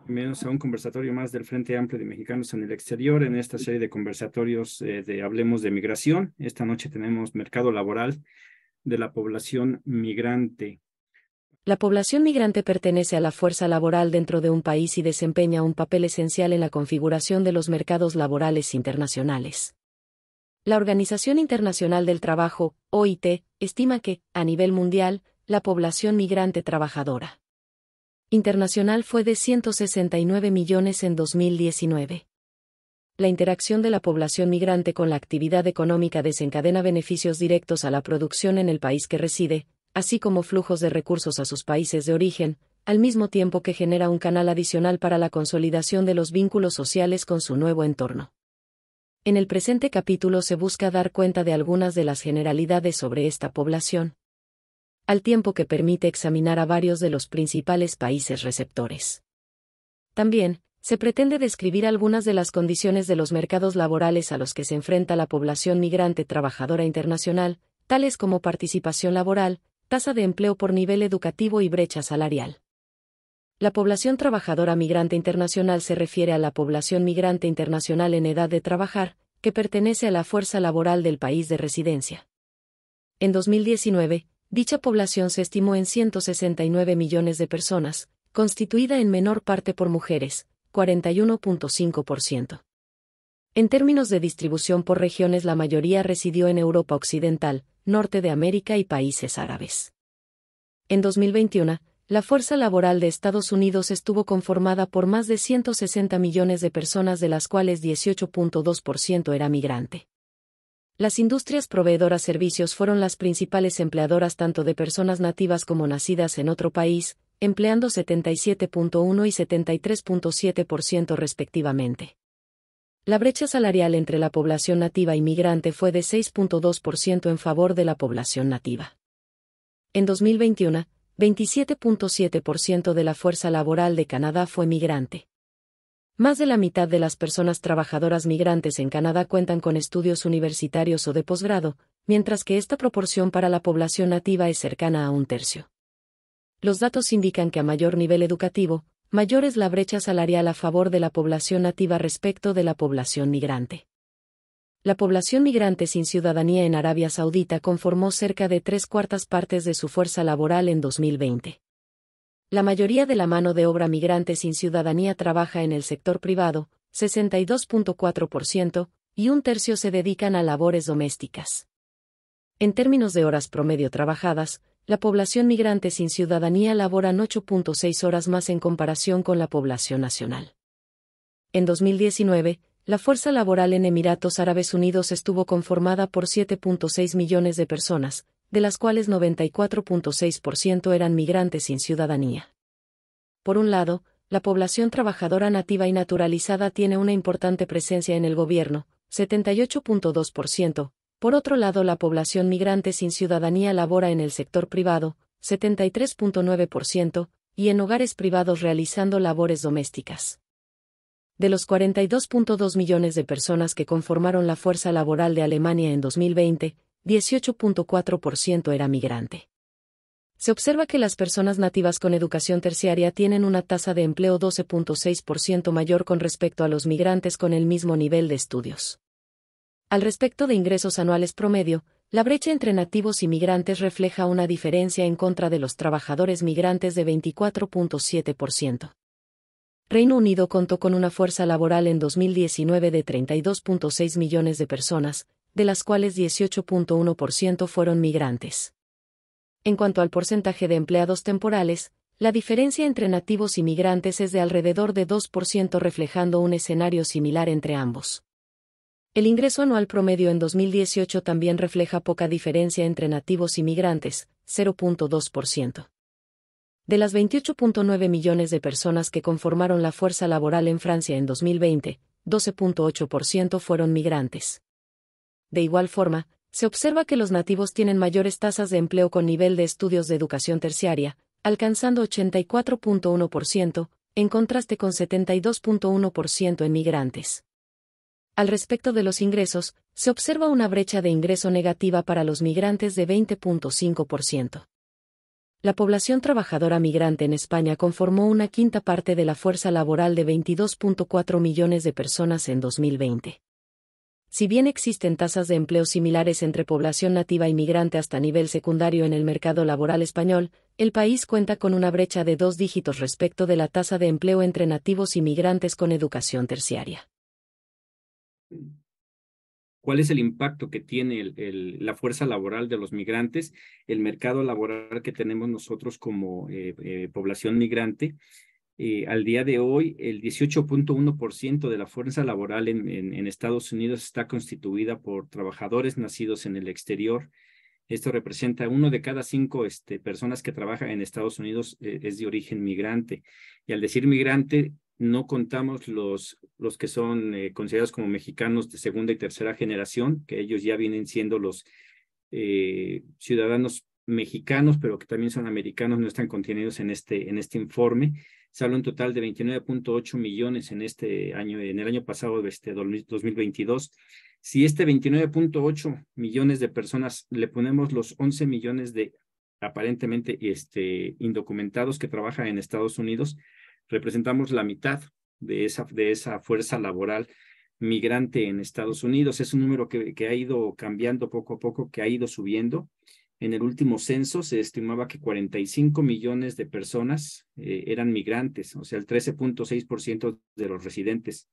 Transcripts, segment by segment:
Bienvenidos a un conversatorio más del Frente Amplio de Mexicanos en el Exterior. En esta serie de conversatorios de Hablemos de Migración. Esta noche tenemos mercado laboral de la población migrante. La población migrante pertenece a la fuerza laboral dentro de un país y desempeña un papel esencial en la configuración de los mercados laborales internacionales. La Organización Internacional del Trabajo, OIT, estima que, a nivel mundial, la población migrante trabajadora internacional fue de 169 millones en 2019. La interacción de la población migrante con la actividad económica desencadena beneficios directos a la producción en el país que reside, así como flujos de recursos a sus países de origen, al mismo tiempo que genera un canal adicional para la consolidación de los vínculos sociales con su nuevo entorno. En el presente capítulo se busca dar cuenta de algunas de las generalidades sobre esta población, al tiempo que permite examinar a varios de los principales países receptores. También, se pretende describir algunas de las condiciones de los mercados laborales a los que se enfrenta la población migrante trabajadora internacional, tales como participación laboral, tasa de empleo por nivel educativo y brecha salarial. La población trabajadora migrante internacional se refiere a la población migrante internacional en edad de trabajar, que pertenece a la fuerza laboral del país de residencia. En 2019, dicha población se estimó en 169 millones de personas, constituida en menor parte por mujeres, 41.5%. En términos de distribución por regiones, la mayoría residió en Europa Occidental, Norte de América y países árabes. En 2021, la fuerza laboral de Estados Unidos estuvo conformada por más de 160 millones de personas, de las cuales 18.2% era migrante. Las industrias proveedoras servicios fueron las principales empleadoras tanto de personas nativas como nacidas en otro país, empleando 77.1 y 73.7% respectivamente. La brecha salarial entre la población nativa y migrante fue de 6.2% en favor de la población nativa. En 2021, 27.7% de la fuerza laboral de Canadá fue migrante. Más de la mitad de las personas trabajadoras migrantes en Canadá cuentan con estudios universitarios o de posgrado, mientras que esta proporción para la población nativa es cercana a un tercio. Los datos indican que a mayor nivel educativo, mayor es la brecha salarial a favor de la población nativa respecto de la población migrante. La población migrante sin ciudadanía en Arabia Saudita conformó cerca de 3/4 partes de su fuerza laboral en 2020. La mayoría de la mano de obra migrante sin ciudadanía trabaja en el sector privado, 62.4%, y un tercio se dedican a labores domésticas. En términos de horas promedio trabajadas, la población migrante sin ciudadanía laboran 8.6 horas más en comparación con la población nacional. En 2019, la fuerza laboral en Emiratos Árabes Unidos estuvo conformada por 7.6 millones de personas, de las cuales 94.6% eran migrantes sin ciudadanía. Por un lado, la población trabajadora nativa y naturalizada tiene una importante presencia en el gobierno, 78.2%. Por otro lado, la población migrante sin ciudadanía labora en el sector privado, 73.9%, y en hogares privados realizando labores domésticas. De los 42.2 millones de personas que conformaron la fuerza laboral de Alemania en 2020, 18.4% era migrante. Se observa que las personas nativas con educación terciaria tienen una tasa de empleo 12.6% mayor con respecto a los migrantes con el mismo nivel de estudios. Al respecto de ingresos anuales promedio, la brecha entre nativos y migrantes refleja una diferencia en contra de los trabajadores migrantes de 24.7%. Reino Unido contó con una fuerza laboral en 2019 de 32.6 millones de personas, de las cuales 18.1% fueron migrantes. En cuanto al porcentaje de empleados temporales, la diferencia entre nativos y migrantes es de alrededor de 2%, reflejando un escenario similar entre ambos. El ingreso anual promedio en 2018 también refleja poca diferencia entre nativos y migrantes, 0.2%. De las 28.9 millones de personas que conformaron la fuerza laboral en Francia en 2020, 12.8% fueron migrantes. De igual forma, se observa que los nativos tienen mayores tasas de empleo con nivel de estudios de educación terciaria, alcanzando 84.1%, en contraste con 72.1% en migrantes. Al respecto de los ingresos, se observa una brecha de ingreso negativa para los migrantes de 20.5%. La población trabajadora migrante en España conformó una quinta parte de la fuerza laboral de 22.4 millones de personas en 2020. Si bien existen tasas de empleo similares entre población nativa y migrante hasta nivel secundario en el mercado laboral español, el país cuenta con una brecha de 2 dígitos respecto de la tasa de empleo entre nativos y migrantes con educación terciaria. ¿Cuál es el impacto que tiene la fuerza laboral de los migrantes, el mercado laboral que tenemos nosotros como población migrante? Al día de hoy, el 18.1% de la fuerza laboral en Estados Unidos está constituida por trabajadores nacidos en el exterior. Esto representa 1 de cada 5 personas que trabajan en Estados Unidos es de origen migrante. Y al decir migrante, no contamos los que son considerados como mexicanos de segunda y tercera generación, que ellos ya vienen siendo los ciudadanos mexicanos, pero que también son americanos, no están contenidos en este informe. Se habla un total de 29.8 millones en este año, en el año pasado, 2022. Si 29.8 millones de personas le ponemos los 11 millones de aparentemente indocumentados que trabajan en Estados Unidos, representamos la mitad de esa fuerza laboral migrante en Estados Unidos. Es un número que ha ido cambiando poco a poco, que ha ido subiendo. En el último censo se estimaba que 45 millones de personas eran migrantes, o sea, el 13.6% de los residentes.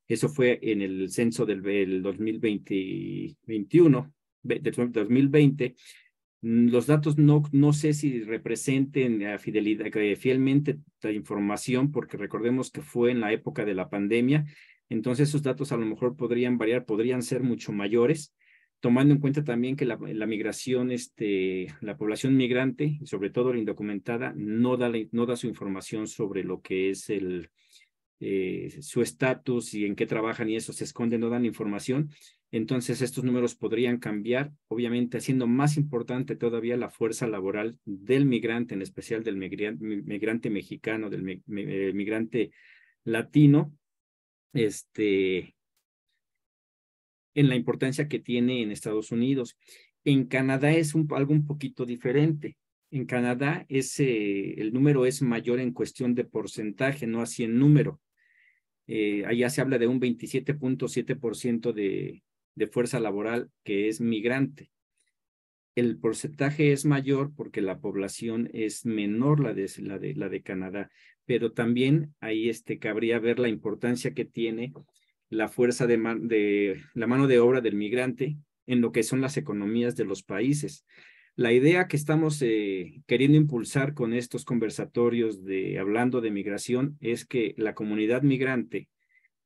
Eso fue en el censo del 2020. Los datos no sé si representen fielmente la información, porque recordemos que fue en la época de la pandemia. Entonces esos datos a lo mejor podrían variar, podrían ser mucho mayores, tomando en cuenta también que la migración, la población migrante, y sobre todo la indocumentada, no da su información sobre lo que es su estatus y en qué trabajan, y eso se esconde, no dan información. Entonces estos números podrían cambiar, obviamente haciendo más importante todavía la fuerza laboral del migrante, en especial del migrante mexicano, del migrante latino, en la importancia que tiene en Estados Unidos. En Canadá es algo un poquito diferente. En Canadá el número es mayor en cuestión de porcentaje, no así en número. Allá se habla de un 27.7% de fuerza laboral que es migrante. El porcentaje es mayor porque la población es menor, la de Canadá, pero también ahí cabría ver la importancia que tiene la fuerza de la mano de obra del migrante en lo que son las economías de los países. La idea que estamos queriendo impulsar con estos conversatorios hablando de migración es que la comunidad migrante,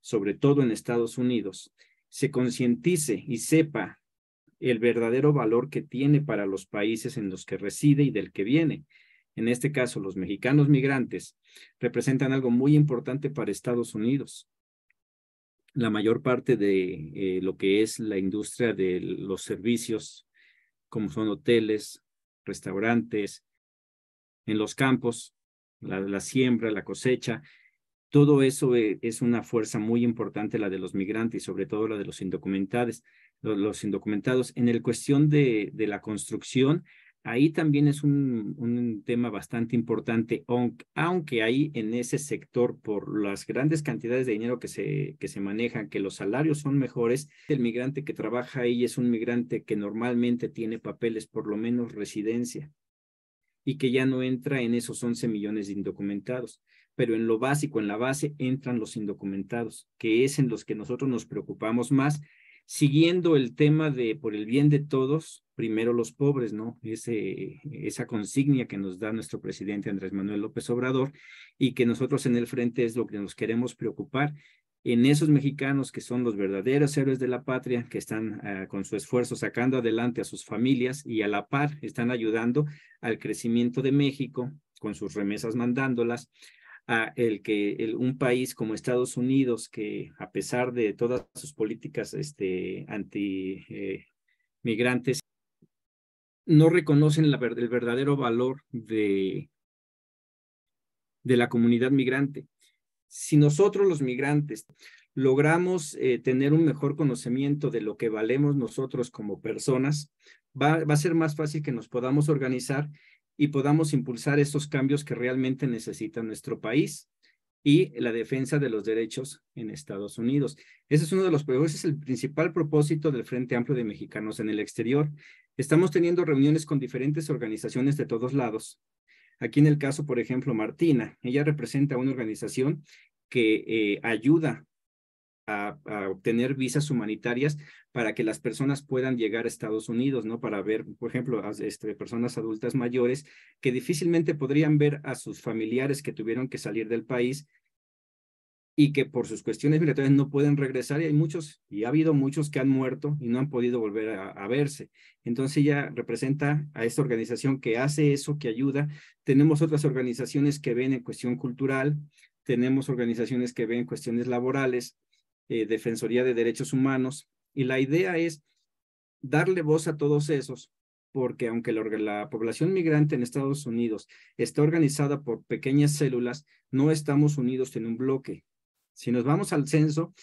sobre todo en Estados Unidos, se concientice y sepa el verdadero valor que tiene para los países en los que reside y del que viene. En este caso, los mexicanos migrantes representan algo muy importante para Estados Unidos. La mayor parte de lo que es la industria de los servicios, como son hoteles, restaurantes, en los campos, la siembra, la cosecha, todo eso es una fuerza muy importante, la de los migrantes y sobre todo la de los indocumentados. Los indocumentados. En el cuestión de la construcción, ahí también es un tema bastante importante, aunque ahí en ese sector, por las grandes cantidades de dinero que se manejan, que los salarios son mejores, el migrante que trabaja ahí es un migrante que normalmente tiene papeles, por lo menos residencia, y que ya no entra en esos 11 millones de indocumentados. Pero en lo básico, en la base, entran los indocumentados, que es en los que nosotros nos preocupamos más, siguiendo el tema de por el bien de todos, primero los pobres, ¿no? Esa consigna que nos da nuestro presidente Andrés Manuel López Obrador, y que nosotros en el frente es lo que nos queremos preocupar, en esos mexicanos que son los verdaderos héroes de la patria, que están con su esfuerzo sacando adelante a sus familias y a la par están ayudando al crecimiento de México con sus remesas mandándolas, a un país como Estados Unidos, que a pesar de todas sus políticas anti-migrantes, no reconocen el verdadero valor de la comunidad migrante. Si nosotros los migrantes logramos tener un mejor conocimiento de lo que valemos nosotros como personas, va a ser más fácil que nos podamos organizar y podamos impulsar estos cambios que realmente necesita nuestro país y la defensa de los derechos en Estados Unidos. Ese es uno de los, ese es el principal propósito del Frente Amplio de Mexicanos en el Exterior. Estamos teniendo reuniones con diferentes organizaciones de todos lados. Aquí en el caso, por ejemplo, Martina, ella representa una organización que ayuda a obtener visas humanitarias para que las personas puedan llegar a Estados Unidos, ¿no? Para ver, por ejemplo, personas adultas mayores que difícilmente podrían ver a sus familiares que tuvieron que salir del país y que por sus cuestiones migratorias no pueden regresar, y hay muchos, y ha habido muchos que han muerto y no han podido volver a verse. Entonces ella representa a esta organización que hace eso, que ayuda. Tenemos otras organizaciones que ven en cuestión cultural, tenemos organizaciones que ven cuestiones laborales, Defensoría de Derechos Humanos, y la idea es darle voz a todos esos, porque aunque la población migrante en Estados Unidos está organizada por pequeñas células, no estamos unidos en un bloque. Si nos vamos al censo,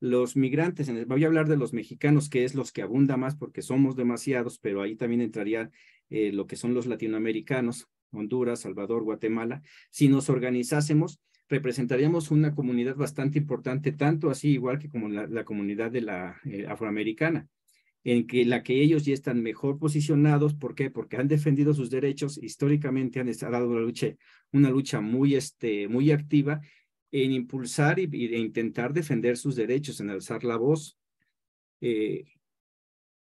los migrantes, voy a hablar de los mexicanos, que es los que abunda más porque somos demasiados, pero ahí también entraría lo que son los latinoamericanos, Honduras, Salvador, Guatemala. Si nos organizásemos, representaríamos una comunidad bastante importante, tanto así igual que como la comunidad de la afroamericana, en que la que ellos ya están mejor posicionados. ¿Por qué? Porque han defendido sus derechos, históricamente han dado una lucha muy activa en impulsar e intentar defender sus derechos, en alzar la voz.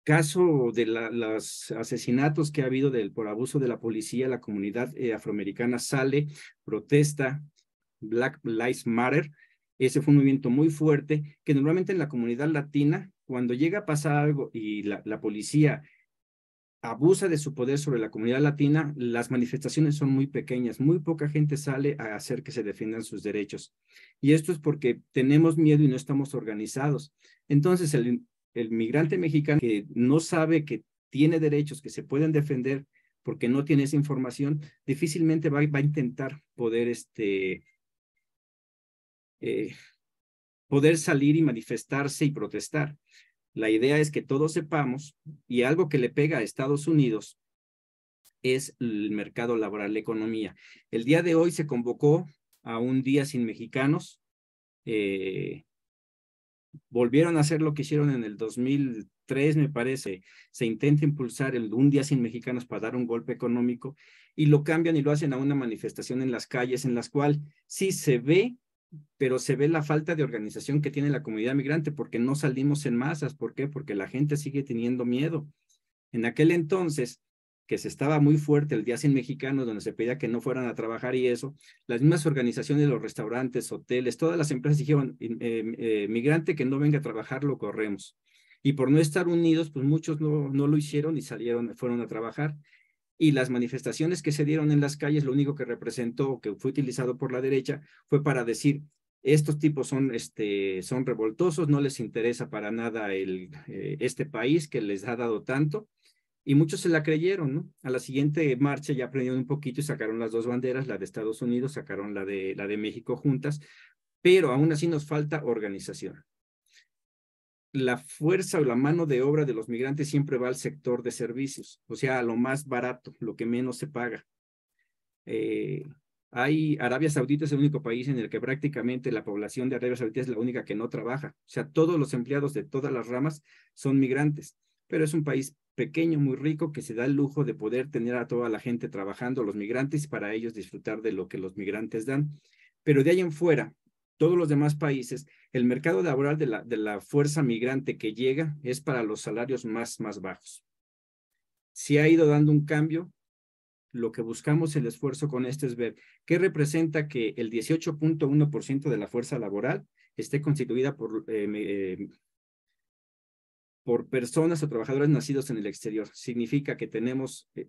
Caso de los asesinatos que ha habido por abuso de la policía, la comunidad afroamericana sale, protesta, Black Lives Matter. Ese fue un movimiento muy fuerte que normalmente en la comunidad latina, cuando llega a pasar algo y la policía abusa de su poder sobre la comunidad latina, las manifestaciones son muy pequeñas, muy poca gente sale a hacer que se defiendan sus derechos. Y esto es porque tenemos miedo y no estamos organizados. Entonces, el migrante mexicano que no sabe que tiene derechos que se pueden defender porque no tiene esa información, difícilmente va a intentar poder salir y manifestarse y protestar. La idea es que todos sepamos, y algo que le pega a Estados Unidos es el mercado laboral, la economía. El día de hoy se convocó a un día sin mexicanos. Volvieron a hacer lo que hicieron en el 2003, me parece. Se intenta impulsar un día sin mexicanos para dar un golpe económico, y lo cambian y lo hacen a una manifestación en las calles, en las cuales sí se ve, pero se ve la falta de organización que tiene la comunidad migrante, porque no salimos en masas. ¿Por qué? Porque la gente sigue teniendo miedo. En aquel entonces, que se estaba muy fuerte el Día Sin Mexicanos, donde se pedía que no fueran a trabajar y eso, las mismas organizaciones, los restaurantes, hoteles, todas las empresas dijeron, migrante que no venga a trabajar, lo corremos. Y por no estar unidos, pues muchos no lo hicieron y fueron a trabajar. Y las manifestaciones que se dieron en las calles, lo único que representó, que fue utilizado por la derecha, fue para decir, estos tipos son revoltosos, no les interesa para nada este país que les ha dado tanto, y muchos se la creyeron, ¿no? A la siguiente marcha ya aprendieron un poquito y sacaron las dos banderas, la de Estados Unidos, sacaron la de México juntas, pero aún así nos falta organización. La fuerza o la mano de obra de los migrantes siempre va al sector de servicios, o sea, a lo más barato, lo que menos se paga. Arabia Saudita es el único país en el que prácticamente la población de Arabia Saudita es la única que no trabaja. O sea, todos los empleados de todas las ramas son migrantes, pero es un país pequeño, muy rico, que se da el lujo de poder tener a toda la gente trabajando, los migrantes, para ellos disfrutar de lo que los migrantes dan. Pero de ahí en fuera, todos los demás países, el mercado laboral de la fuerza migrante que llega es para los salarios más bajos. Se ha ido dando un cambio. Lo que buscamos el esfuerzo con esto es ver qué representa que el 18.1% de la fuerza laboral esté constituida por personas o trabajadores nacidos en el exterior. Significa que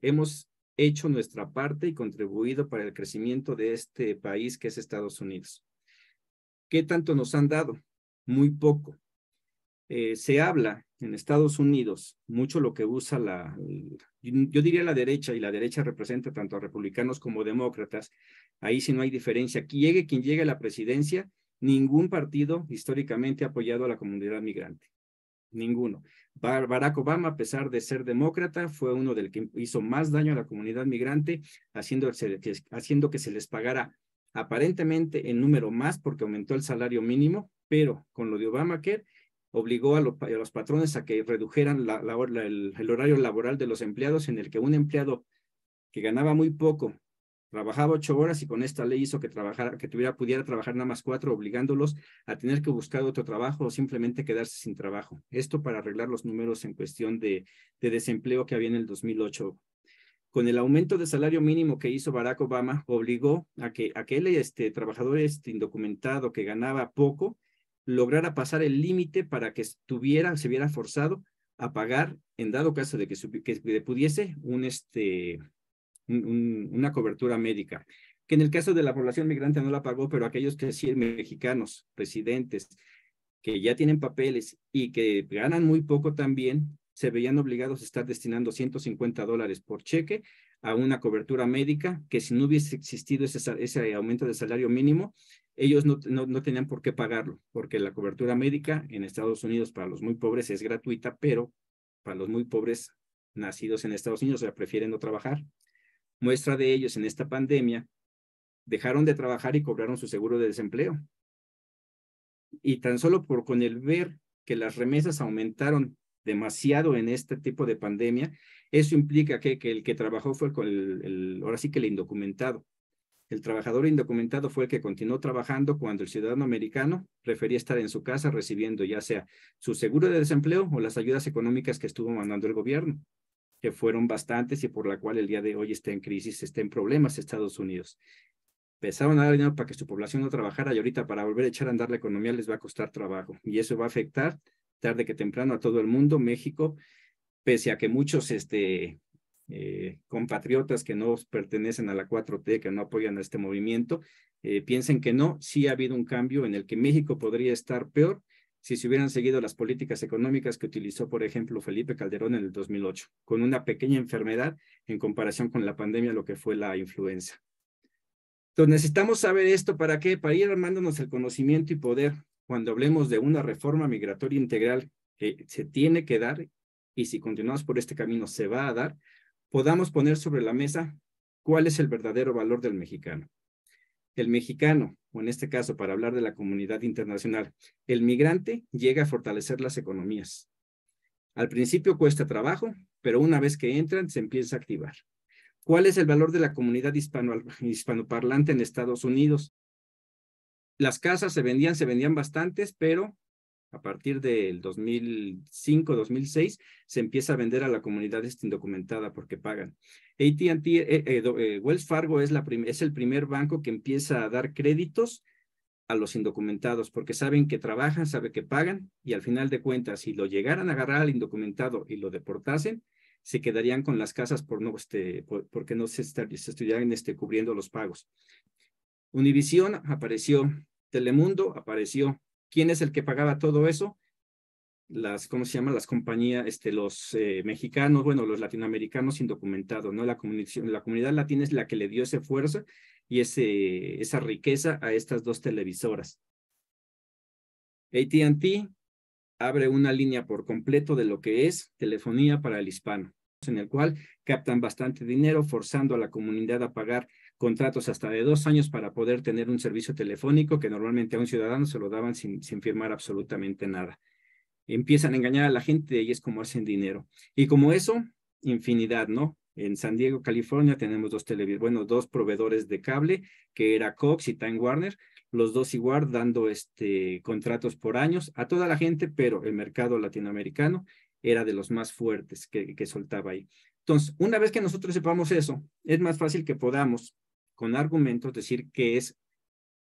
hemos hecho nuestra parte y contribuido para el crecimiento de este país que es Estados Unidos. ¿Qué tanto nos han dado? Muy poco. Se habla en Estados Unidos mucho lo que usa yo diría la derecha, y la derecha representa tanto a republicanos como demócratas. Ahí sí no hay diferencia. Llegue quien llegue a la presidencia, ningún partido históricamente ha apoyado a la comunidad migrante. Ninguno. Barack Obama, a pesar de ser demócrata, fue uno del que hizo más daño a la comunidad migrante, haciendo que se les pagara aparentemente en número más porque aumentó el salario mínimo, pero con lo de Obamacare obligó a los patrones a que redujeran el horario laboral de los empleados, en el que un empleado que ganaba muy poco trabajaba 8 horas, y con esta ley hizo que pudiera trabajar nada más 4, obligándolos a tener que buscar otro trabajo o simplemente quedarse sin trabajo. Esto para arreglar los números en cuestión de desempleo que había en el 2008. Con el aumento de salario mínimo que hizo Barack Obama, obligó a que aquel trabajador indocumentado que ganaba poco lograra pasar el límite para que se viera forzado a pagar, en dado caso de que pudiese una cobertura médica, que en el caso de la población migrante no la pagó, pero aquellos que sí, mexicanos, residentes, que ya tienen papeles y que ganan muy poco también, se veían obligados a estar destinando $150 por cheque a una cobertura médica, que si no hubiese existido ese aumento de salario mínimo, ellos no tenían por qué pagarlo, porque la cobertura médica en Estados Unidos para los muy pobres es gratuita, pero para los muy pobres nacidos en Estados Unidos, o sea, prefieren no trabajar. Muestra de ellos en esta pandemia, dejaron de trabajar y cobraron su seguro de desempleo. Y tan solo con el ver que las remesas aumentaron demasiado en este tipo de pandemia, eso implica que el que trabajó fue ahora sí que el indocumentado. El trabajador indocumentado fue el que continuó trabajando cuando el ciudadano americano prefería estar en su casa recibiendo ya sea su seguro de desempleo o las ayudas económicas que estuvo mandando el gobierno, que fueron bastantes y por la cual el día de hoy está en crisis, está en problemas Estados Unidos. Empezaron a dar dinero para que su población no trabajara, y ahorita para volver a echar a andar la economía les va a costar trabajo, y eso va a afectar tarde que temprano a todo el mundo. México, pese a que muchos compatriotas que no pertenecen a la 4T, que no apoyan a este movimiento, piensen que no, sí ha habido un cambio en el que México podría estar peor si se hubieran seguido las políticas económicas que utilizó, por ejemplo, Felipe Calderón en el 2008, con una pequeña enfermedad en comparación con la pandemia, lo que fue la influenza. Entonces necesitamos saber esto, ¿para qué? Para ir armándonos el conocimiento y poder, cuando hablemos de una reforma migratoria integral que se tiene que dar, y si continuamos por este camino se va a dar, podamos poner sobre la mesa cuál es el verdadero valor del mexicano. El mexicano, o en este caso para hablar de la comunidad internacional, el migrante llega a fortalecer las economías. Al principio cuesta trabajo, pero una vez que entran se empieza a activar. ¿Cuál es el valor de la comunidad hispanoparlante en Estados Unidos? Las casas se vendían bastantes, pero a partir del 2005, 2006, se empieza a vender a la comunidad indocumentada porque pagan. AT&T, Wells Fargo es el primer banco que empieza a dar créditos a los indocumentados, porque saben que trabajan, saben que pagan, y al final de cuentas, si lo llegaran a agarrar al indocumentado y lo deportasen, se quedarían con las casas porque no se estuvieran cubriendo los pagos. Univisión apareció, Telemundo apareció. ¿Quién es el que pagaba todo eso? ¿Cómo se llama? Las compañías, los mexicanos, bueno, los latinoamericanos indocumentados, ¿no? La comunidad latina es la que le dio esa fuerza y esa riqueza a estas dos televisoras. AT&T abre una línea por completo de lo que es telefonía para el hispano, en el cual captan bastante dinero, forzando a la comunidad a pagar contratos hasta de 2 años para poder tener un servicio telefónico que normalmente a un ciudadano se lo daban sin firmar absolutamente nada. Empiezan a engañar a la gente y es como hacen dinero. Y como eso, infinidad, ¿no? En San Diego, California, tenemos dos proveedores de cable, que era Cox y Time Warner, los dos igual dando contratos por años a toda la gente, pero el mercado latinoamericano era de los más fuertes que soltaba ahí. Entonces, una vez que nosotros sepamos eso, es más fácil que podamos, con argumentos, decir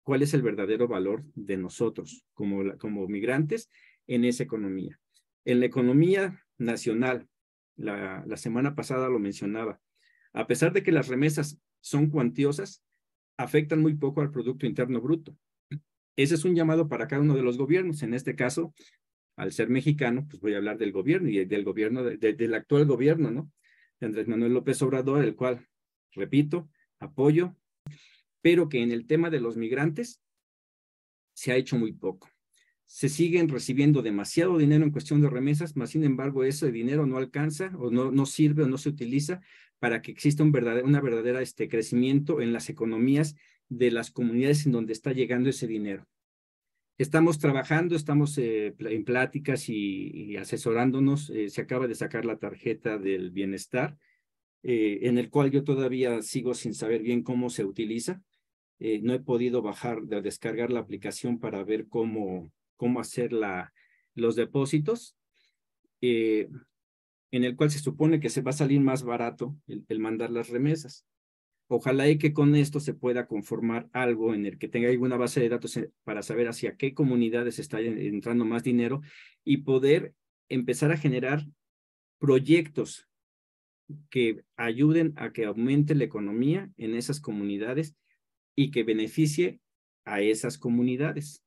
cuál es el verdadero valor de nosotros como migrantes en esa economía. En la economía nacional, la semana pasada lo mencionaba, a pesar de que las remesas son cuantiosas, afectan muy poco al Producto Interno Bruto. Ese es un llamado para cada uno de los gobiernos. En este caso, al ser mexicano, pues voy a hablar del gobierno y del gobierno, del actual gobierno, ¿no? De Andrés Manuel López Obrador, el cual, repito, apoyo, pero que en el tema de los migrantes se ha hecho muy poco. se siguen recibiendo demasiado dinero en cuestión de remesas, mas sin embargo ese dinero no alcanza o no sirve o no se utiliza para que exista una verdadera crecimiento en las economías de las comunidades en donde está llegando ese dinero. Estamos trabajando, estamos en pláticas y asesorándonos. Se acaba de sacar la tarjeta del bienestar, en el cual yo todavía sigo sin saber bien cómo se utiliza. No he podido descargar la aplicación para ver cómo hacer los depósitos, en el cual se supone que se va a salir más barato el mandar las remesas. Ojalá y que con esto se pueda conformar algo en el que tenga alguna base de datos para saber hacia qué comunidades está entrando más dinero y poder empezar a generar proyectos que ayuden a que aumente la economía en esas comunidades y que beneficie a esas comunidades,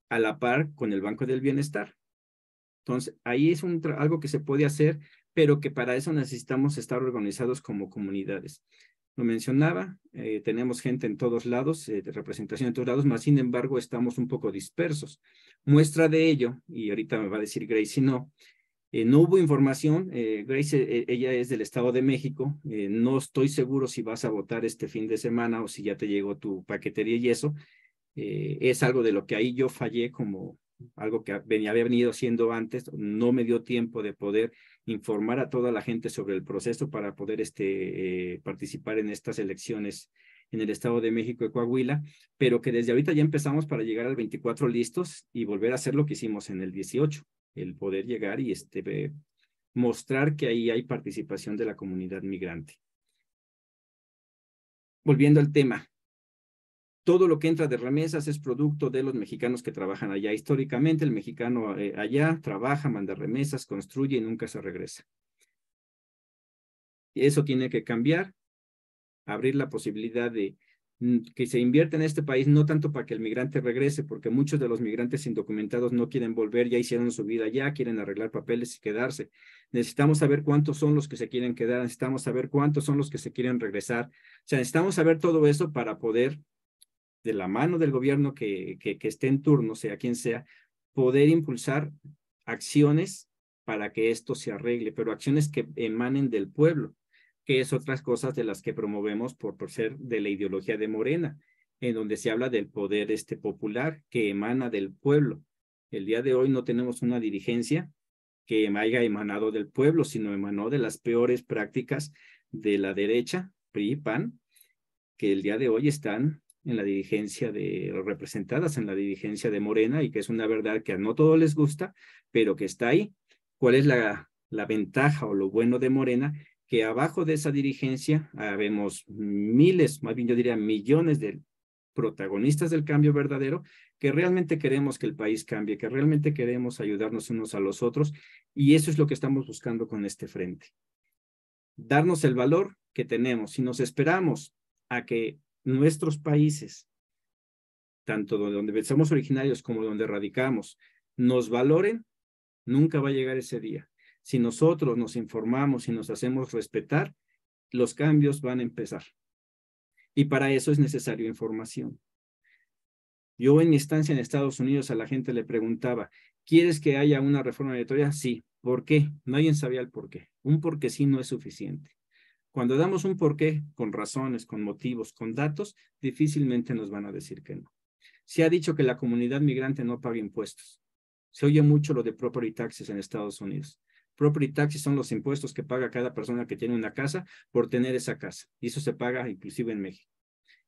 a la par con el Banco del Bienestar. Entonces, ahí es algo que se puede hacer, pero que para eso necesitamos estar organizados como comunidades. Lo mencionaba, tenemos gente en todos lados, representación en todos lados, mas sin embargo estamos un poco dispersos. Muestra de ello, y ahorita me va a decir Grace si no, no hubo información. Grace, ella es del Estado de México. No estoy seguro si vas a votar este fin de semana o si ya te llegó tu paquetería y eso. Es algo de lo que ahí yo fallé, como algo que había venido haciendo antes. No me dio tiempo de poder informar a toda la gente sobre el proceso para poder participar en estas elecciones en el Estado de México y Coahuila, pero que desde ahorita ya empezamos para llegar al 24 listos y volver a hacer lo que hicimos en el 18, el poder llegar y mostrar que ahí hay participación de la comunidad migrante. Volviendo al tema, todo lo que entra de remesas es producto de los mexicanos que trabajan allá. Históricamente, el mexicano allá trabaja, manda remesas, construye y nunca se regresa. Y eso tiene que cambiar, abrir la posibilidad de que se invierta en este país, no tanto para que el migrante regrese, porque muchos de los migrantes indocumentados no quieren volver, ya hicieron su vida allá, quieren arreglar papeles y quedarse. Necesitamos saber cuántos son los que se quieren quedar, necesitamos saber cuántos son los que se quieren regresar. O sea, necesitamos saber todo eso para poder, de la mano del gobierno que esté en turno, sea quien sea, poder impulsar acciones para que esto se arregle, pero acciones que emanen del pueblo, que es otras cosas de las que promovemos por ser de la ideología de Morena, en donde se habla del poder popular que emana del pueblo. El día de hoy no tenemos una dirigencia que haya emanado del pueblo, sino emanó de las peores prácticas de la derecha, PRI, PAN, que el día de hoy están en la dirigencia representadas en la dirigencia de Morena, y que es una verdad que a no todos les gusta, pero que está ahí. ¿Cuál es la ventaja o lo bueno de Morena? Que abajo de esa dirigencia vemos miles, más bien yo diría millones de protagonistas del cambio verdadero, que realmente queremos que el país cambie, que realmente queremos ayudarnos unos a los otros, y eso es lo que estamos buscando con este frente. Darnos el valor que tenemos. Si nos esperamos a que nuestros países, tanto donde somos originarios como donde radicamos, nos valoren, nunca va a llegar ese día. Si nosotros nos informamos y nos hacemos respetar, los cambios van a empezar. Y para eso es necesario información. Yo en mi estancia en Estados Unidos a la gente le preguntaba, ¿quieres que haya una reforma migratoria? Sí. ¿Por qué? Nadie sabía el por qué. Un porque sí no es suficiente. Cuando damos un porqué con razones, con motivos, con datos, difícilmente nos van a decir que no. Se ha dicho que la comunidad migrante no paga impuestos. Se oye mucho lo de property taxes en Estados Unidos. Property taxes son los impuestos que paga cada persona que tiene una casa por tener esa casa. Y eso se paga inclusive en México.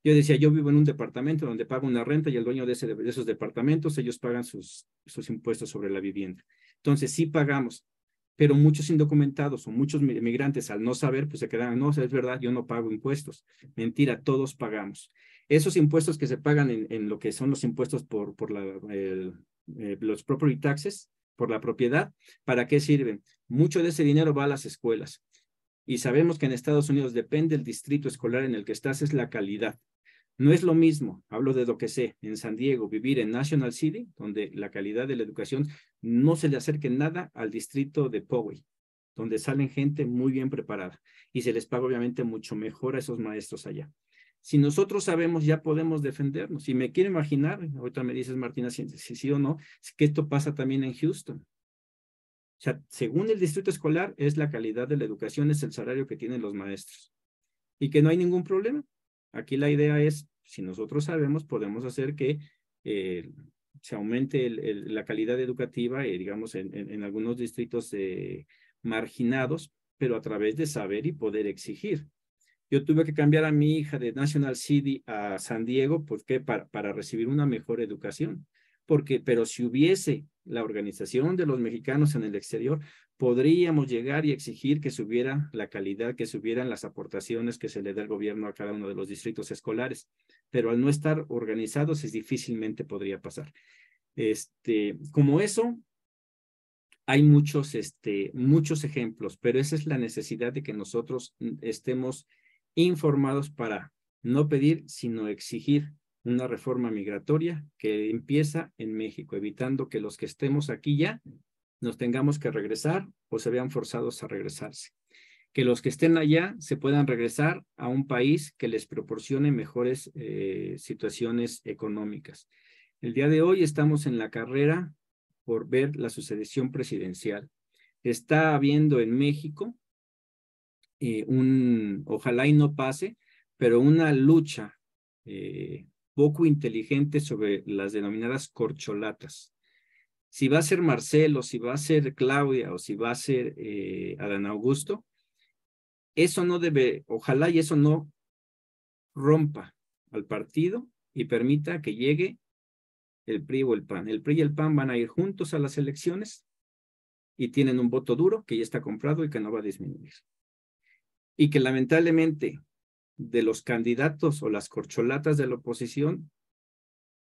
Yo decía, yo vivo en un departamento donde pago una renta y el dueño de esos departamentos, ellos pagan sus impuestos sobre la vivienda. Entonces sí pagamos, pero muchos indocumentados o muchos migrantes al no saber, pues se quedan, no, es verdad, yo no pago impuestos. Mentira, todos pagamos. Esos impuestos que se pagan en lo que son los impuestos por los property taxes, por la propiedad, ¿para qué sirven? Mucho de ese dinero va a las escuelas. Y sabemos que en Estados Unidos depende del distrito escolar en el que estás, es la calidad. No es lo mismo, hablo de lo que sé, en San Diego, vivir en National City, donde la calidad de la educación no se le acerque nada al distrito de Poway, donde salen gente muy bien preparada y se les paga obviamente mucho mejor a esos maestros allá. Si nosotros sabemos, ya podemos defendernos. Si me quiero imaginar, ahorita me dices, Martina, si sí o no, es que esto pasa también en Houston. O sea, según el distrito escolar, es la calidad de la educación, es el salario que tienen los maestros. Y que no hay ningún problema. Aquí la idea es, si nosotros sabemos, podemos hacer que se aumente la calidad educativa, digamos, en algunos distritos marginados, pero a través de saber y poder exigir. Yo tuve que cambiar a mi hija de National City a San Diego, ¿por qué? Para recibir una mejor educación. Pero si hubiese la organización de los mexicanos en el exterior, podríamos llegar y exigir que subiera la calidad, que subieran las aportaciones que se le da al gobierno a cada uno de los distritos escolares. Pero al no estar organizados, es difícilmente podría pasar. Como eso, hay muchos ejemplos, pero esa es la necesidad de que nosotros estemos informados para no pedir, sino exigir una reforma migratoria que empieza en México, evitando que los que estemos aquí ya nos tengamos que regresar o se vean forzados a regresarse. Que los que estén allá se puedan regresar a un país que les proporcione mejores situaciones económicas. El día de hoy estamos en la carrera por ver la sucesión presidencial. Está habiendo en México ojalá y no pase, pero una lucha poco inteligente sobre las denominadas corcholatas. Si va a ser Marcelo, si va a ser Claudia o si va a ser Adán Augusto, eso no debe, ojalá y eso no rompa al partido y permita que llegue el PRI o el PAN. El PRI y el PAN van a ir juntos a las elecciones y tienen un voto duro que ya está comprado y que no va a disminuir. Y que lamentablemente de los candidatos o las corcholatas de la oposición,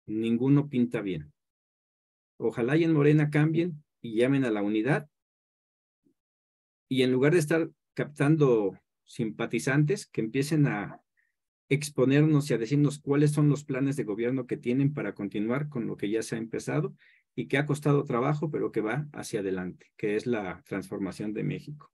ninguno pinta bien. Ojalá y en Morena cambien y llamen a la unidad y en lugar de estar captando simpatizantes, que empiecen a exponernos y a decirnos cuáles son los planes de gobierno que tienen para continuar con lo que ya se ha empezado y que ha costado trabajo, pero que va hacia adelante, que es la transformación de México.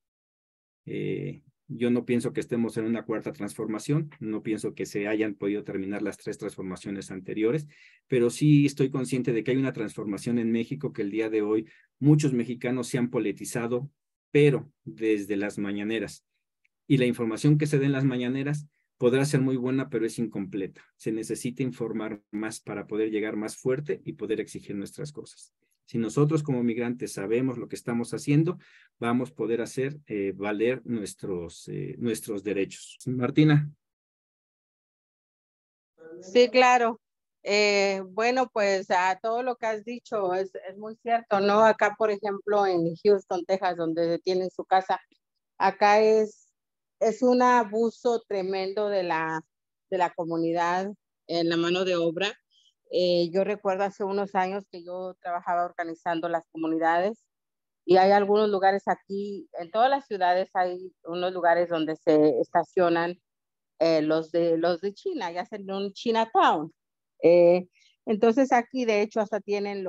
Yo no pienso que estemos en una cuarta transformación, no pienso que se hayan podido terminar las 3 transformaciones anteriores, pero sí estoy consciente de que hay una transformación en México que el día de hoy muchos mexicanos se han politizado, pero desde las mañaneras. Y la información que se da en las mañaneras podrá ser muy buena, pero es incompleta. Se necesita informar más para poder llegar más fuerte y poder exigir nuestras cosas. Si nosotros como migrantes sabemos lo que estamos haciendo, vamos a poder hacer valer nuestros derechos. Martina. Sí, claro. Bueno, pues a todo lo que has dicho es muy cierto, ¿no? Acá, por ejemplo, en Houston, Texas, donde tienen su casa, acá es un abuso tremendo de la comunidad en la mano de obra. Yo recuerdo hace unos años que yo trabajaba organizando las comunidades y hay algunos lugares aquí, en todas las ciudades hay unos lugares donde se estacionan los de China, ya hacen un Chinatown. Eh, entonces aquí de hecho hasta tienen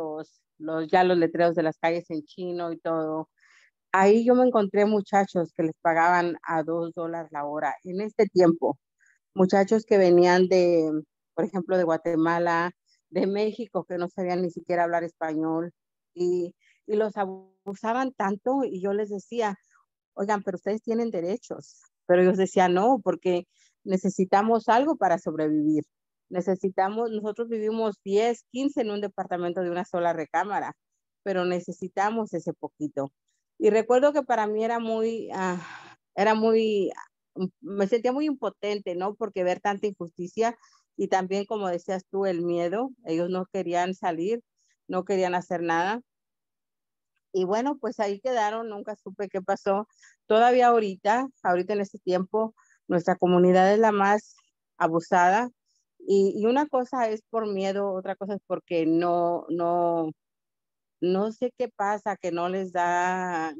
ya los letreros de las calles en chino y todo. Ahí yo me encontré muchachos que les pagaban a $2 la hora en este tiempo. Muchachos que venían por ejemplo, de Guatemala, de México, que no sabían ni siquiera hablar español y los abusaban tanto y yo les decía, oigan, pero ustedes tienen derechos. Pero ellos decían, no, porque necesitamos algo para sobrevivir. Nosotros vivimos 10, 15 en un departamento de una sola recámara, pero necesitamos ese poquito. Y recuerdo que para mí me sentía muy impotente, ¿no? Porque ver tanta injusticia y también, como decías tú, el miedo. Ellos no querían salir, no querían hacer nada. Y bueno, pues ahí quedaron, nunca supe qué pasó. Todavía ahorita en este tiempo, nuestra comunidad es la más abusada. Y una cosa es por miedo, otra cosa es porque no sé qué pasa, que no les da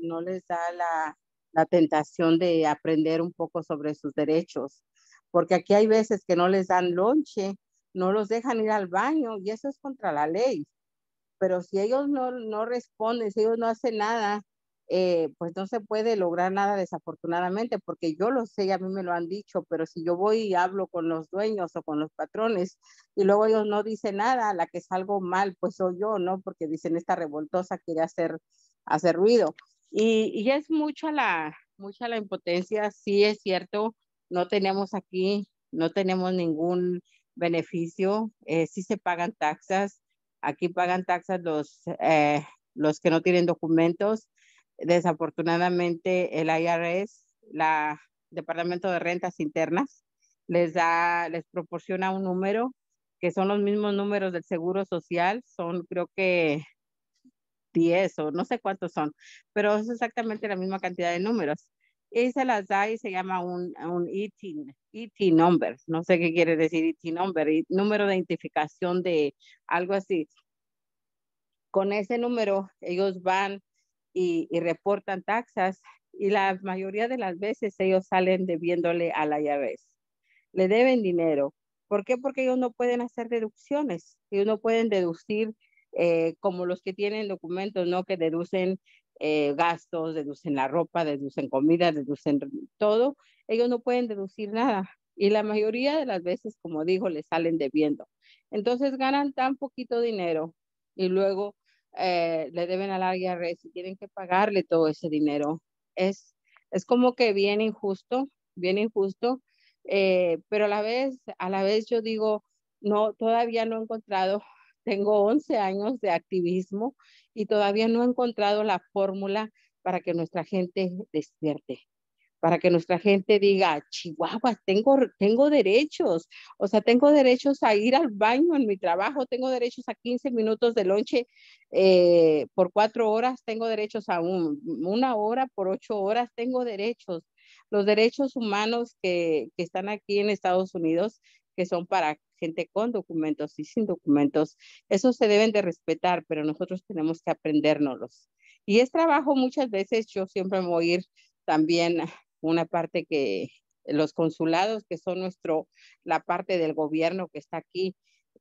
la tentación de aprender un poco sobre sus derechos. Porque aquí hay veces que no les dan lonche, no los dejan ir al baño y eso es contra la ley. Pero si ellos no responden, si ellos no hacen nada, pues no se puede lograr nada desafortunadamente, porque yo lo sé y a mí me lo han dicho, pero si yo voy y hablo con los dueños o con los patrones y luego ellos no dicen nada, la que salgo mal pues soy yo, ¿no? Porque dicen esta revoltosa quiere hacer ruido. Y es mucha la impotencia, sí es cierto, no tenemos aquí, no tenemos ningún beneficio, sí se pagan taxas, aquí pagan taxas los que no tienen documentos. Desafortunadamente el IRS, la Departamento de Rentas Internas, les proporciona un número que son los mismos números del Seguro Social, son creo que 10 o no sé cuántos son, pero es exactamente la misma cantidad de números. Y se las da y se llama un ET number, no sé qué quiere decir ET number, número de identificación de algo así. Con ese número ellos van y reportan taxas y la mayoría de las veces ellos salen debiéndole a la IRS. Le deben dinero. ¿Por qué? Porque ellos no pueden hacer deducciones. Ellos no pueden deducir como los que tienen documentos, ¿no? Que deducen gastos, deducen la ropa, deducen comida, deducen todo. Ellos no pueden deducir nada. Y la mayoría de las veces, como dijo, le salen debiendo. Entonces ganan tan poquito dinero y luego le deben al IRS y tienen que pagarle todo ese dinero. Es, es como que bien injusto, pero a la vez yo digo, no, todavía no he encontrado, tengo 11 años de activismo y todavía no he encontrado la fórmula para que nuestra gente despierte, para que nuestra gente diga, Chihuahua, tengo derechos, o sea, tengo derechos a ir al baño en mi trabajo, tengo derechos a 15 minutos de lonche por 4 horas, tengo derechos a una hora por 8 horas, tengo derechos. Los derechos humanos que están aquí en Estados Unidos, que son para gente con documentos y sin documentos, esos se deben de respetar, pero nosotros tenemos que aprendérnoslos. Y es trabajo muchas veces, yo siempre me voy a ir también una parte que los consulados, que son la parte del gobierno que está aquí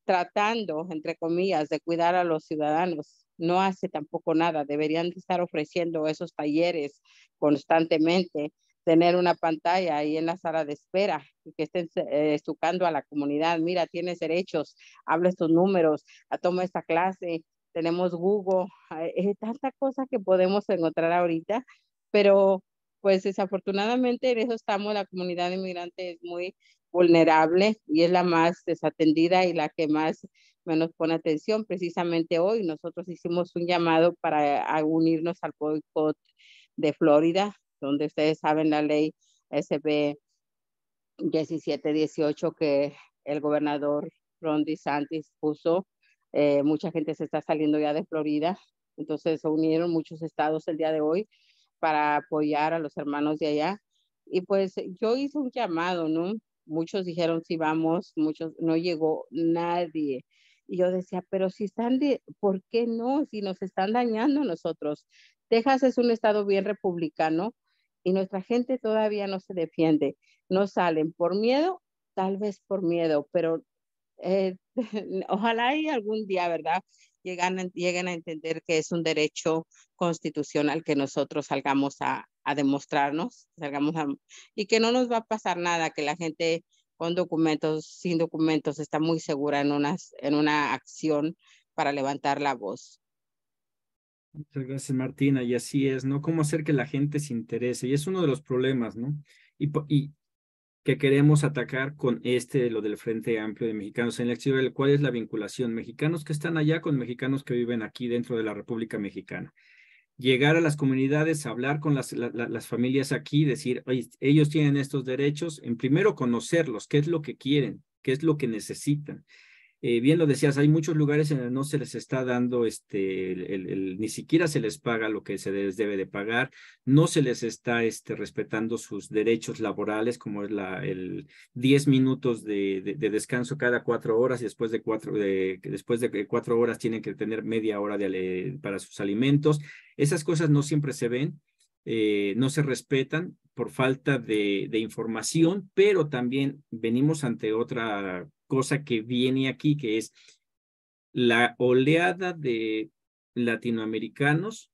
tratando, entre comillas, de cuidar a los ciudadanos, no hace tampoco nada. Deberían de estar ofreciendo esos talleres constantemente, tener una pantalla ahí en la sala de espera y que estén educando a la comunidad. Mira, tienes derechos, habla estos números, toma esta clase, tenemos Google, tanta cosa que podemos encontrar ahorita, pero pues desafortunadamente en eso estamos, la comunidad inmigrante es muy vulnerable y es la más desatendida y la que más menos pone atención. Precisamente hoy nosotros hicimos un llamado para unirnos al boicot de Florida, donde ustedes saben la ley SB 1718 que el gobernador Ron DeSantis puso. Mucha gente se está saliendo ya de Florida, entonces se unieron muchos estados el día de hoy para apoyar a los hermanos de allá. Y pues yo hice un llamado, ¿no? Muchos dijeron sí vamos, muchos no llegó nadie. Y yo decía, pero si ¿por qué no? Si nos están dañando a nosotros. Texas es un estado bien republicano y nuestra gente todavía no se defiende. No salen por miedo, tal vez por miedo, pero eh, ojalá y algún día, ¿verdad? Lleguen a entender que es un derecho constitucional que nosotros salgamos a demostrarnos, y que no nos va a pasar nada, que la gente con documentos, sin documentos, está muy segura en una acción para levantar la voz. Muchas gracias, Martina. Y así es, ¿no? ¿Cómo hacer que la gente se interese? Y es uno de los problemas, ¿no? Y que queremos atacar con lo del Frente Amplio de Mexicanos en el Exterior, ¿cuál es la vinculación? Mexicanos que están allá con mexicanos que viven aquí dentro de la República Mexicana. Llegar a las comunidades, hablar con las familias aquí, decir, oye, ellos tienen estos derechos, en primero conocerlos, qué es lo que quieren, qué es lo que necesitan. Bien lo decías, hay muchos lugares en donde no se les está dando, ni siquiera se les paga lo que se les debe de pagar, no se les está respetando sus derechos laborales, como es el 10 minutos de descanso cada 4 horas, y después de 4 horas tienen que tener media hora para sus alimentos. Esas cosas no siempre se ven. No se respetan por falta de información, pero también venimos ante otra cosa que viene aquí, que es la oleada de latinoamericanos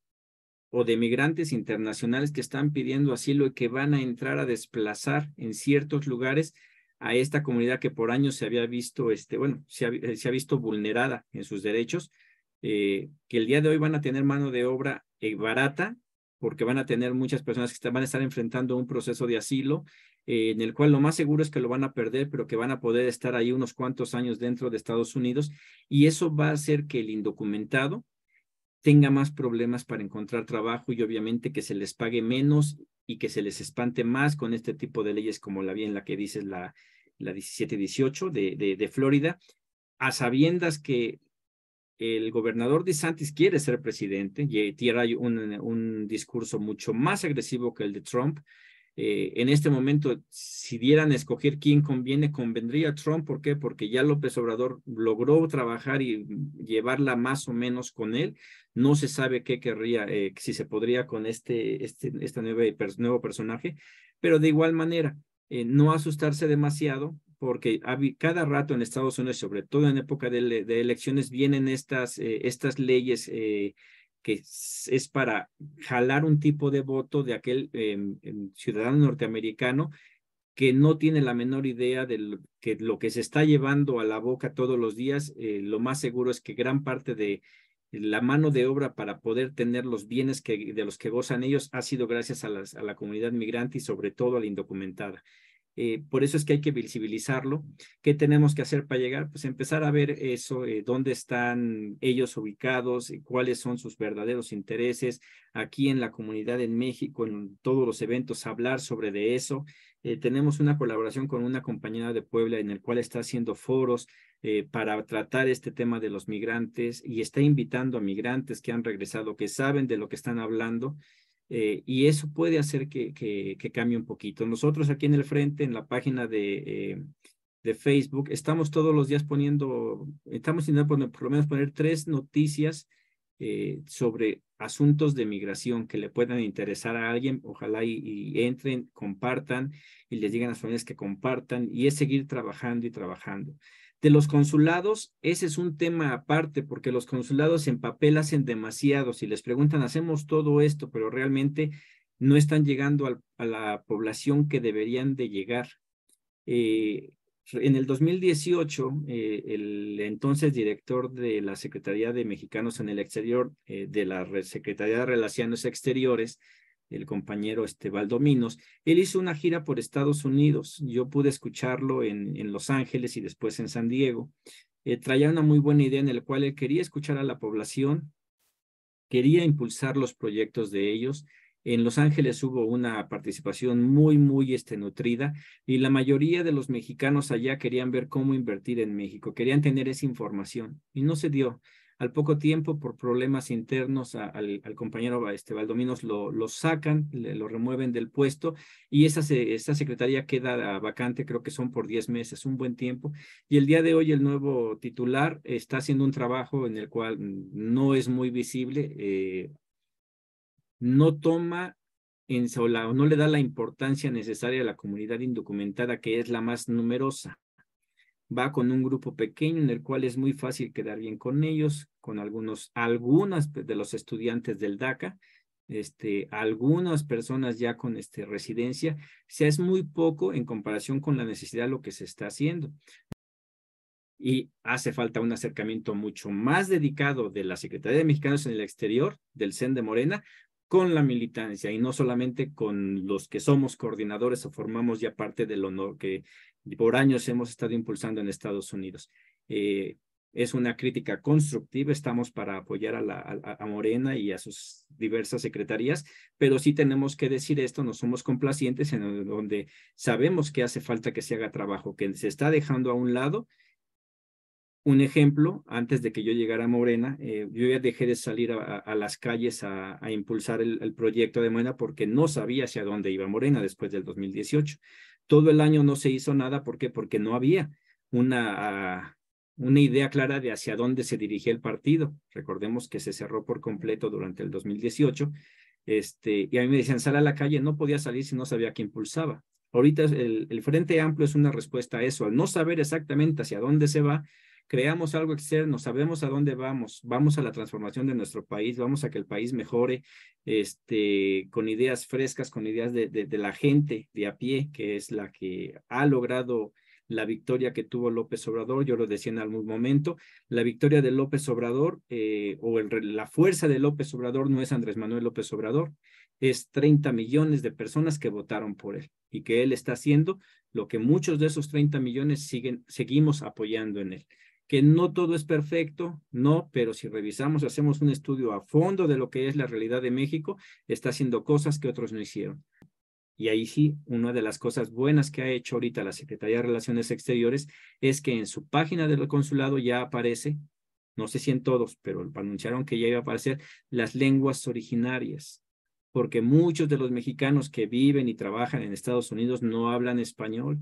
o de migrantes internacionales que están pidiendo asilo y que van a entrar a desplazar en ciertos lugares a esta comunidad que por años se había visto, bueno, se ha visto vulnerada en sus derechos, que el día de hoy van a tener mano de obra barata, porque van a tener muchas personas que van a estar enfrentando un proceso de asilo, en el cual lo más seguro es que lo van a perder, pero que van a poder estar ahí unos cuantos años dentro de Estados Unidos, y eso va a hacer que el indocumentado tenga más problemas para encontrar trabajo y obviamente que se les pague menos y que se les espante más con este tipo de leyes como la bien la que dices, la 1718 de Florida, a sabiendas que el gobernador DeSantis quiere ser presidente y tiene un discurso mucho más agresivo que el de Trump. En este momento, si dieran a escoger quién convendría Trump. ¿Por qué? Porque ya López Obrador logró trabajar y llevarla más o menos con él. No se sabe qué querría, si se podría con este nuevo personaje, pero de igual manera, no asustarse demasiado, porque cada rato en Estados Unidos, sobre todo en época de elecciones, vienen estas leyes que es para jalar un tipo de voto de aquel ciudadano norteamericano que no tiene la menor idea de lo que se está llevando a la boca todos los días. Lo más seguro es que gran parte de la mano de obra para poder tener los bienes de los que gozan ellos ha sido gracias a la comunidad migrante y sobre todo a la indocumentada. Por eso es que hay que visibilizarlo. ¿Qué tenemos que hacer para llegar? Pues empezar a ver eso, dónde están ellos ubicados, cuáles son sus verdaderos intereses aquí en la comunidad en México, en todos los eventos, hablar sobre de eso. Tenemos una colaboración con una compañera de Puebla en el cual está haciendo foros para tratar este tema de los migrantes y está invitando a migrantes que han regresado, que saben de lo que están hablando. Y eso puede hacer que cambie un poquito. Nosotros aquí en el frente, en la página de Facebook, estamos todos los días estamos intentando por lo menos poner 3 noticias sobre asuntos de migración que le puedan interesar a alguien. Ojalá y entren, compartan y les digan a las familias que compartan, y es seguir trabajando y trabajando. De los consulados, ese es un tema aparte, porque los consulados en papel hacen demasiado. Si les preguntan, hacemos todo esto, pero realmente no están llegando a la población que deberían de llegar. En el 2018, el entonces director de la Secretaría de Mexicanos en el Exterior, de la Secretaría de Relaciones Exteriores, el compañero Valdominos, él hizo una gira por Estados Unidos. Yo pude escucharlo en Los Ángeles y después en San Diego. Traía una muy buena idea en la cual él quería escuchar a la población, quería impulsar los proyectos de ellos. En Los Ángeles hubo una participación muy nutrida, y la mayoría de los mexicanos allá querían ver cómo invertir en México, querían tener esa información y no se dio. Al poco tiempo, por problemas internos, al compañero Valdominos lo sacan, lo remueven del puesto, y esa secretaría queda vacante. Creo que son por 10 meses, un buen tiempo. Y el día de hoy el nuevo titular está haciendo un trabajo en el cual no es muy visible, no toma o no le da la importancia necesaria a la comunidad indocumentada, que es la más numerosa. Va con un grupo pequeño en el cual es muy fácil quedar bien con ellos, con algunas de los estudiantes del DACA, algunas personas ya con residencia. O sea, es muy poco en comparación con la necesidad de lo que se está haciendo. Y hace falta un acercamiento mucho más dedicado de la Secretaría de Mexicanos en el Exterior, del CEN de Morena, con la militancia, y no solamente con los que somos coordinadores o formamos ya parte del honor que por años hemos estado impulsando en Estados Unidos. Es una crítica constructiva, estamos para apoyar a Morena y a sus diversas secretarías, pero sí tenemos que decir esto, no somos complacientes, en donde sabemos que hace falta que se haga trabajo, que se está dejando a un lado. Un ejemplo, antes de que yo llegara a Morena, yo ya dejé de salir a las calles a impulsar el proyecto de Morena, porque no sabía hacia dónde iba Morena después del 2018. Todo el año no se hizo nada. ¿Por qué? Porque no había una idea clara de hacia dónde se dirigía el partido. Recordemos que se cerró por completo durante el 2018. Y a mí me decían, sal a la calle. No podía salir si no sabía qué impulsaba. Ahorita el Frente Amplio es una respuesta a eso. Al no saber exactamente hacia dónde se va, creamos algo externo, sabemos a dónde vamos, vamos a la transformación de nuestro país, vamos a que el país mejore, con ideas frescas, con ideas de la gente de a pie, que es la que ha logrado la victoria que tuvo López Obrador. Yo lo decía en algún momento, la victoria de López Obrador la fuerza de López Obrador no es Andrés Manuel López Obrador, es 30 millones de personas que votaron por él y que él está haciendo lo que muchos de esos 30 millones seguimos apoyando en él. Que no todo es perfecto, no, pero si revisamos, hacemos un estudio a fondo de lo que es la realidad de México, está haciendo cosas que otros no hicieron. Y ahí sí, una de las cosas buenas que ha hecho ahorita la Secretaría de Relaciones Exteriores es que en su página del consulado ya aparece, no sé si en todos, pero anunciaron que ya iba a aparecer las lenguas originarias, porque muchos de los mexicanos que viven y trabajan en Estados Unidos no hablan español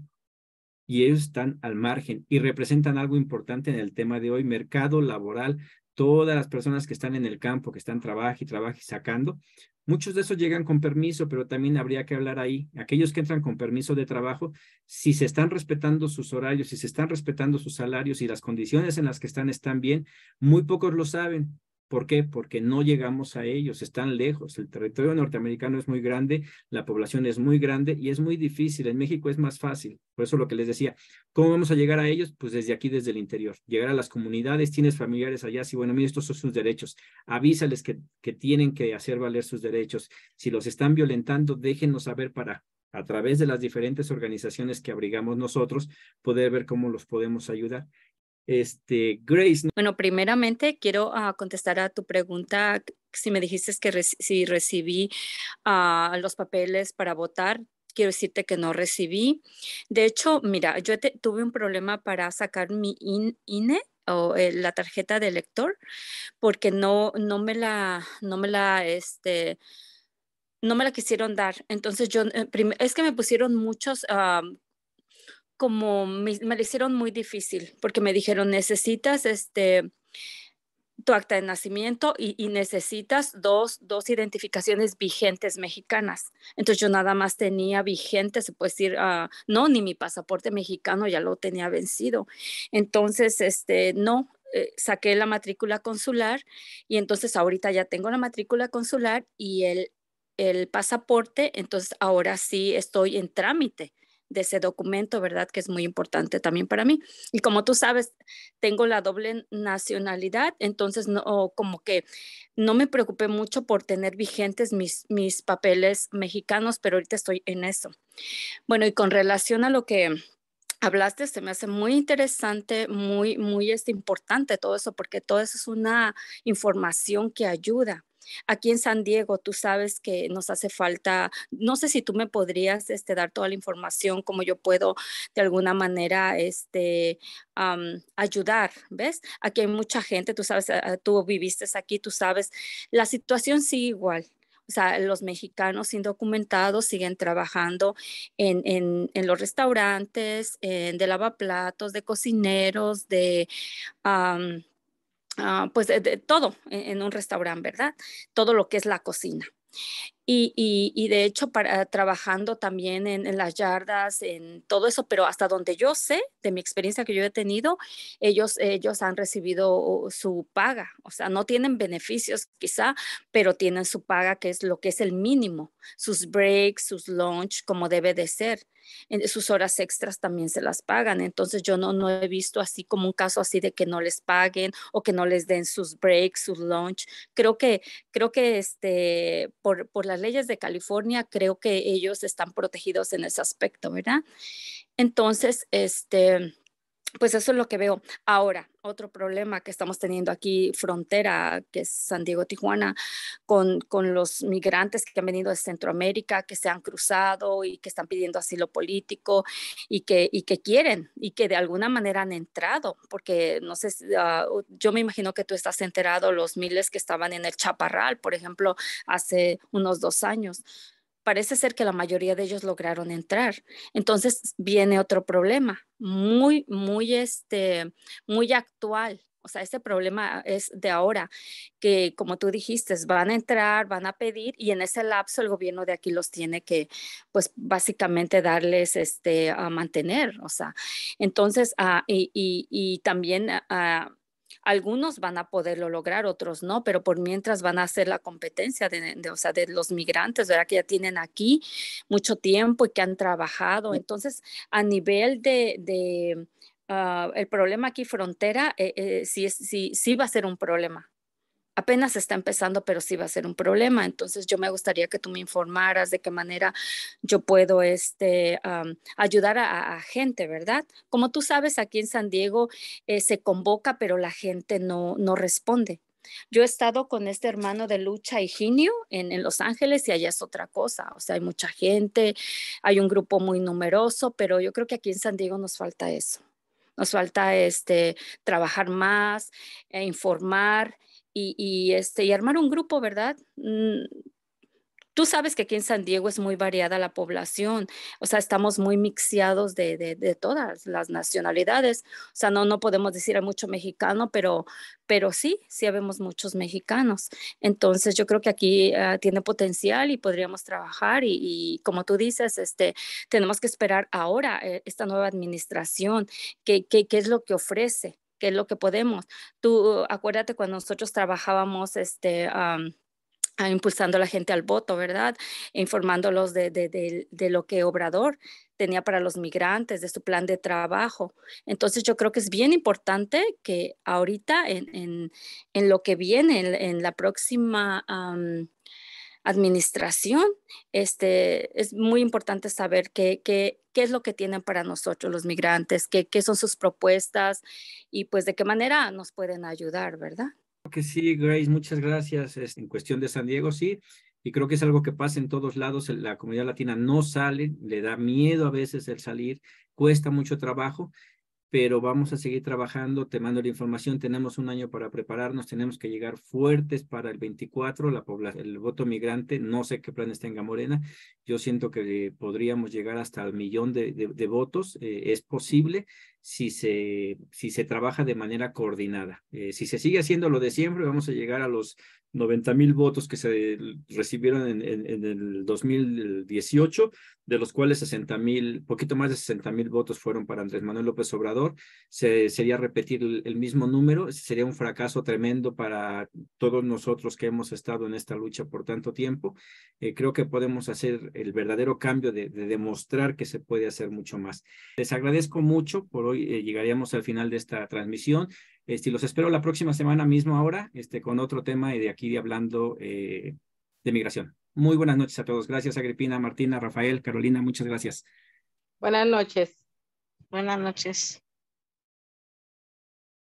y ellos están al margen y representan algo importante en el tema de hoy, mercado laboral. Todas las personas que están en el campo, que están trabajando y trabajando y sacando, muchos de esos llegan con permiso, pero también habría que hablar ahí. Aquellos que entran con permiso de trabajo, si se están respetando sus horarios, si se están respetando sus salarios y las condiciones en las que están bien, muy pocos lo saben. ¿Por qué? Porque no llegamos a ellos, están lejos. El territorio norteamericano es muy grande, la población es muy grande y es muy difícil. En México es más fácil. Por eso lo que les decía, ¿cómo vamos a llegar a ellos? Pues desde aquí, desde el interior. Llegar a las comunidades, tienes familiares allá, sí, bueno, mira, estos son sus derechos. Avísales que tienen que hacer valer sus derechos. Si los están violentando, déjenos saber para, a través de las diferentes organizaciones que abrigamos nosotros, poder ver cómo los podemos ayudar. Grace. Bueno, primeramente quiero contestar a tu pregunta, si me dijiste que si recibí los papeles para votar. Quiero decirte que no recibí. De hecho, mira, yo tuve un problema para sacar mi INE o la tarjeta de elector porque no me la quisieron dar. Entonces yo, es que me pusieron muchos como me la hicieron muy difícil porque me dijeron, necesitas tu acta de nacimiento y necesitas dos identificaciones vigentes mexicanas. Entonces yo nada más tenía vigente, se puede decir, no, ni mi pasaporte mexicano ya lo tenía vencido. Entonces, no, saqué la matrícula consular y entonces ahorita ya tengo la matrícula consular y el pasaporte, entonces ahora sí estoy en trámite de ese documento, ¿verdad? Que es muy importante también para mí. Y como tú sabes, tengo la doble nacionalidad, entonces no, como que no me preocupé mucho por tener vigentes mis papeles mexicanos, pero ahorita estoy en eso. Bueno, y con relación a lo que hablaste, se me hace muy interesante, muy importante todo eso, porque todo eso es una información que ayuda. Aquí en San Diego, tú sabes que nos hace falta, no sé si tú me podrías dar toda la información, como yo puedo de alguna manera ayudar, ¿ves? Aquí hay mucha gente, tú sabes, tú viviste aquí, tú sabes, la situación sigue igual. O sea, los mexicanos indocumentados siguen trabajando en los restaurantes, de lavaplatos, de cocineros, am, pues de todo en un restaurante, ¿verdad? Todo lo que es la cocina. Y de hecho, trabajando también en las yardas, en todo eso, pero hasta donde yo sé, de mi experiencia que yo he tenido, ellos han recibido su paga. O sea, no tienen beneficios quizá, pero tienen su paga, que es lo que es el mínimo, sus breaks, sus lunch, como debe de ser. Sus horas extras también se las pagan. Entonces yo no he visto así como un caso así de que no les paguen o que no les den sus breaks, sus lunch. Creo que por las leyes de California, creo que ellos están protegidos en ese aspecto, ¿verdad? Entonces, pues eso es lo que veo. Ahora, otro problema que estamos teniendo aquí, frontera, que es San Diego, Tijuana, con los migrantes que han venido de Centroamérica, que se han cruzado y que están pidiendo asilo político y que quieren y que de alguna manera han entrado, porque no sé, yo me imagino que tú estás enterado los miles que estaban en el Chaparral, por ejemplo, hace unos 2 años parece ser que la mayoría de ellos lograron entrar. Entonces viene otro problema muy actual. O sea, este problema es de ahora, que como tú dijiste, van a entrar, van a pedir y en ese lapso el gobierno de aquí los tiene que, pues básicamente darles a mantener. O sea, entonces, y también algunos van a poderlo lograr, otros no, pero por mientras van a hacer la competencia o sea, de los migrantes, ¿verdad? Que ya tienen aquí mucho tiempo y que han trabajado. Entonces, a nivel el problema aquí frontera, sí va a ser un problema. Apenas está empezando, pero sí va a ser un problema. Entonces, yo me gustaría que tú me informaras de qué manera yo puedo ayudar a gente, ¿verdad? Como tú sabes, aquí en San Diego se convoca, pero la gente no responde. Yo he estado con este hermano de lucha, Higinio, en Los Ángeles y allá es otra cosa. O sea, hay mucha gente, hay un grupo muy numeroso, pero yo creo que aquí en San Diego nos falta eso. Nos falta trabajar más, informar y armar un grupo, ¿verdad? Tú sabes que aquí en San Diego es muy variada la población, o sea, estamos muy mixeados de todas las nacionalidades, o sea, no podemos decir hay mucho mexicano, pero sí habemos muchos mexicanos. Entonces, yo creo que aquí tiene potencial y podríamos trabajar y como tú dices, tenemos que esperar ahora esta nueva administración, qué es lo que ofrece, qué es lo que podemos. Tú acuérdate cuando nosotros trabajábamos, impulsando a la gente al voto, ¿verdad? Informándolos de lo que Obrador tenía para los migrantes, de su plan de trabajo. Entonces yo creo que es bien importante que ahorita en lo que viene, en la próxima administración, es muy importante saber qué es lo que tienen para nosotros los migrantes, qué son sus propuestas y pues de qué manera nos pueden ayudar, ¿verdad? Que sí, Grace, muchas gracias. En cuestión de San Diego, sí, y creo que es algo que pasa en todos lados. La comunidad latina no sale, le da miedo a veces el salir, cuesta mucho trabajo, pero vamos a seguir trabajando, te mando la información, tenemos un año para prepararnos, tenemos que llegar fuertes para el 24, el voto migrante, no sé qué planes tenga Morena, yo siento que podríamos llegar hasta el 1,000,000 de votos, es posible si se trabaja de manera coordinada. Si se sigue haciendo lo de siempre, vamos a llegar a los 90,000 votos que se recibieron en el 2018, de los cuales 60,000, poquito más de 60,000 votos fueron para Andrés Manuel López Obrador. Sería repetir el mismo número, sería un fracaso tremendo para todos nosotros que hemos estado en esta lucha por tanto tiempo. Creo que podemos hacer el verdadero cambio de demostrar que se puede hacer mucho más. Les agradezco mucho, por hoy llegaríamos al final de esta transmisión. Los espero la próxima semana mismo ahora, con otro tema y de aquí hablando de migración. Muy buenas noches a todos. Gracias, Agripina, Martina, Rafael, Carolina, muchas gracias. Buenas noches. Buenas noches.